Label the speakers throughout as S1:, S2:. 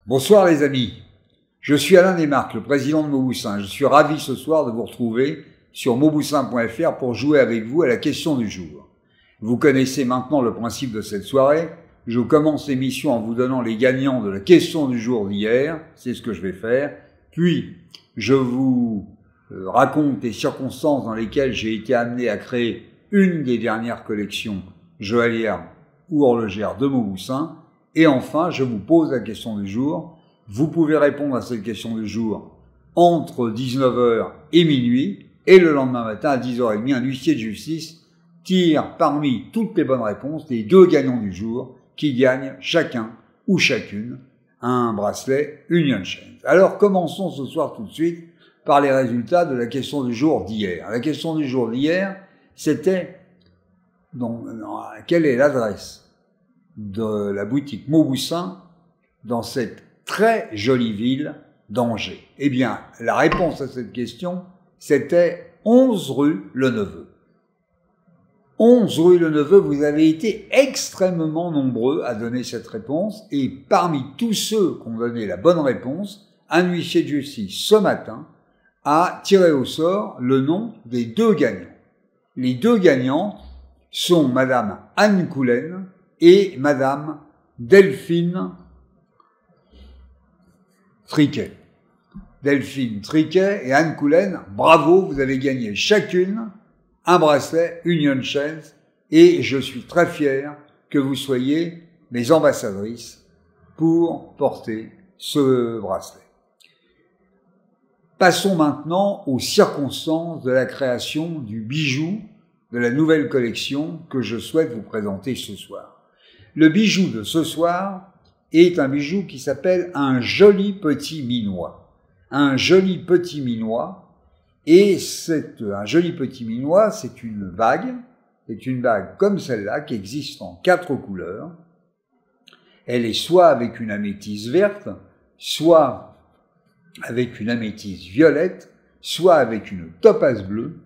S1: Bonsoir les amis, je suis Alain Desmarques, le président de Mauboussin. Je suis ravi ce soir de vous retrouver sur mauboussin.fr pour jouer avec vous à la question du jour. Vous connaissez maintenant le principe de cette soirée. Je commence l'émission en vous donnant les gagnants de la question du jour d'hier, c'est ce que je vais faire. Puis, je vous raconte les circonstances dans lesquelles j'ai été amené à créer une des dernières collections joaillières ou horlogères de Mauboussin. Et enfin, je vous pose la question du jour. Vous pouvez répondre à cette question du jour entre 19h et minuit. Et le lendemain matin, à 10h30, un huissier de justice tire parmi toutes les bonnes réponses les deux gagnants du jour qui gagnent chacun ou chacune un bracelet Union Chains. Alors, commençons ce soir tout de suite par les résultats de la question du jour d'hier. La question du jour d'hier, c'était quelle est l'adresse de la boutique Mauboussin dans cette très jolie ville d'Angers. Eh bien, la réponse à cette question, c'était 11 rue Le Neveu. 11 rue Le Neveu, vous avez été extrêmement nombreux à donner cette réponse, et parmi tous ceux qui ont donné la bonne réponse, un huissier de justice ce matin a tiré au sort le nom des deux gagnants. Les deux gagnants sont Madame Anne Coulen et Madame Delphine Triquet. Delphine Triquet et Anne Coulen, bravo, vous avez gagné chacune un bracelet Union Chains et je suis très fier que vous soyez mes ambassadrices pour porter ce bracelet. Passons maintenant aux circonstances de la création du bijou de la nouvelle collection que je souhaite vous présenter ce soir. Le bijou de ce soir est un bijou qui s'appelle un joli petit minois. Un joli petit minois, et un joli petit minois, c'est une bague comme celle-là qui existe en 4 couleurs. Elle est soit avec une améthyste verte, soit avec une améthyste violette, soit avec une topaze bleue,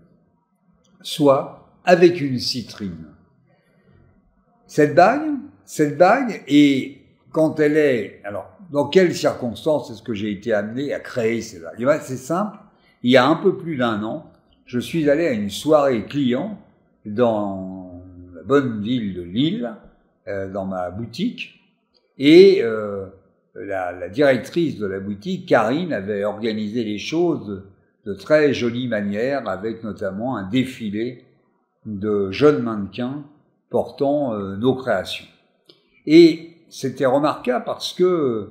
S1: soit avec une citrine. Cette bague est, quand elle est, alors, dans quelles circonstances est-ce que j'ai été amené à créer cette bague? Eh bien, c'est simple. Il y a un peu plus d'1 an, je suis allé à une soirée client dans la bonne ville de Lille, dans ma boutique, et la directrice de la boutique, Karine, avait organisé les choses de très jolie manière, avec notamment un défilé de jeunes mannequins portant nos créations. Et c'était remarquable parce que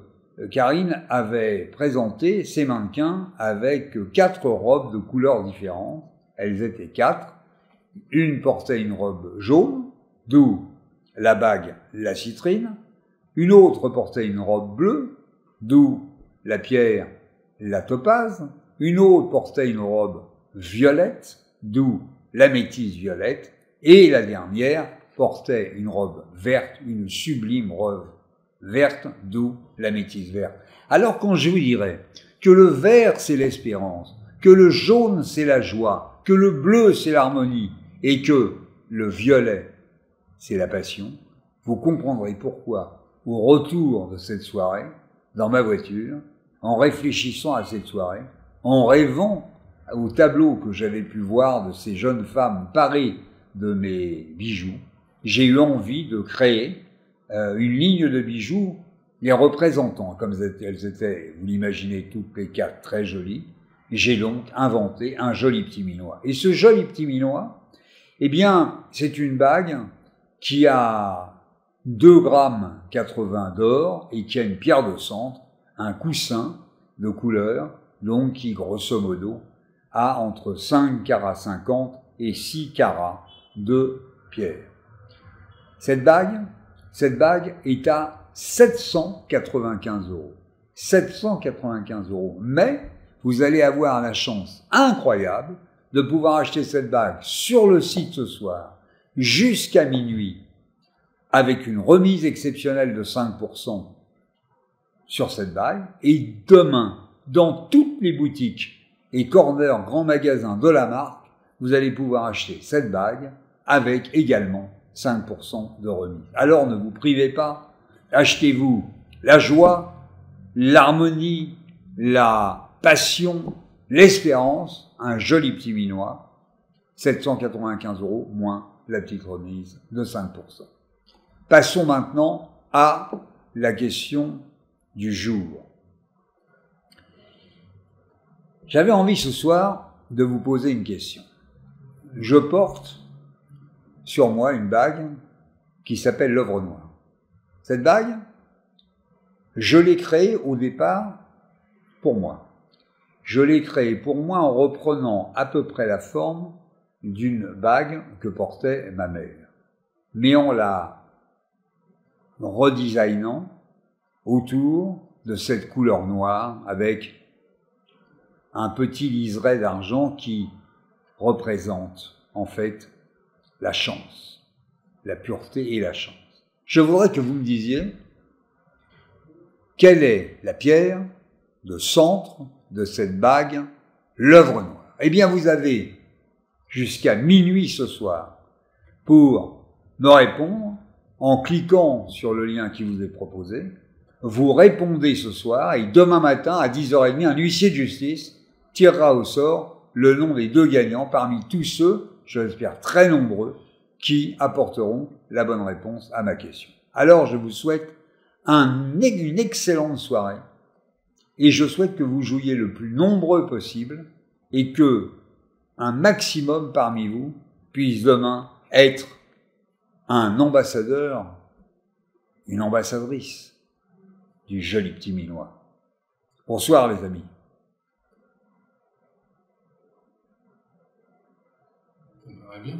S1: Karine avait présenté ses mannequins avec 4 robes de couleurs différentes. Elles étaient 4. Une portait une robe jaune, d'où la bague, la citrine. Une autre portait une robe bleue, d'où la pierre, la topaze. Une autre portait une robe violette, d'où l'améthyste violette. Et la dernière portait une robe verte, une sublime robe verte, d'où l'améthyste verte. Alors quand je vous dirais que le vert c'est l'espérance, que le jaune c'est la joie, que le bleu c'est l'harmonie, et que le violet c'est la passion, vous comprendrez pourquoi, au retour de cette soirée, dans ma voiture, en réfléchissant à cette soirée, en rêvant au tableau que j'avais pu voir de ces jeunes femmes parées de mes bijoux, j'ai eu envie de créer une ligne de bijoux les représentant, comme elles étaient, vous l'imaginez, toutes les 4 très jolies. J'ai donc inventé un joli petit minois. Et ce joli petit minois, eh bien, c'est une bague qui a 2,80 g d'or et qui a une pierre de centre, un coussin de couleur, donc qui, grosso modo, a entre 5 carats 50 et 6 carats de pierre. Cette bague est à 795 €. 795 €. Mais vous allez avoir la chance incroyable de pouvoir acheter cette bague sur le site ce soir jusqu'à minuit avec une remise exceptionnelle de 5% sur cette bague. Et demain, dans toutes les boutiques et corners grands magasins de la marque, vous allez pouvoir acheter cette bague avec également 5% de remise. Alors ne vous privez pas, achetez-vous la joie, l'harmonie, la passion, l'espérance, un joli petit minois, 795 € moins la petite remise de 5%. Passons maintenant à la question du jour. J'avais envie ce soir de vous poser une question. Je porte sur moi une bague qui s'appelle l'œuvre noire. Cette bague, je l'ai créée au départ pour moi. Je l'ai créée pour moi en reprenant à peu près la forme d'une bague que portait ma mère, mais en la redesignant autour de cette couleur noire avec un petit liseré d'argent qui représente en fait la chance, la pureté et la chance. Je voudrais que vous me disiez quelle est la pierre de centre de cette bague, l'œuvre noire. Eh bien, vous avez jusqu'à minuit ce soir pour me répondre en cliquant sur le lien qui vous est proposé. Vous répondez ce soir et demain matin à 10h30, un huissier de justice tirera au sort le nom des 2 gagnants parmi tous ceux, je l'espère très nombreux, qui apporteront la bonne réponse à ma question. Alors, je vous souhaite une excellente soirée et je souhaite que vous jouiez le plus nombreux possible et que un maximum parmi vous puisse demain être un ambassadeur, une ambassadrice du joli petit minois. Bonsoir les amis.
S2: Ça me va bien.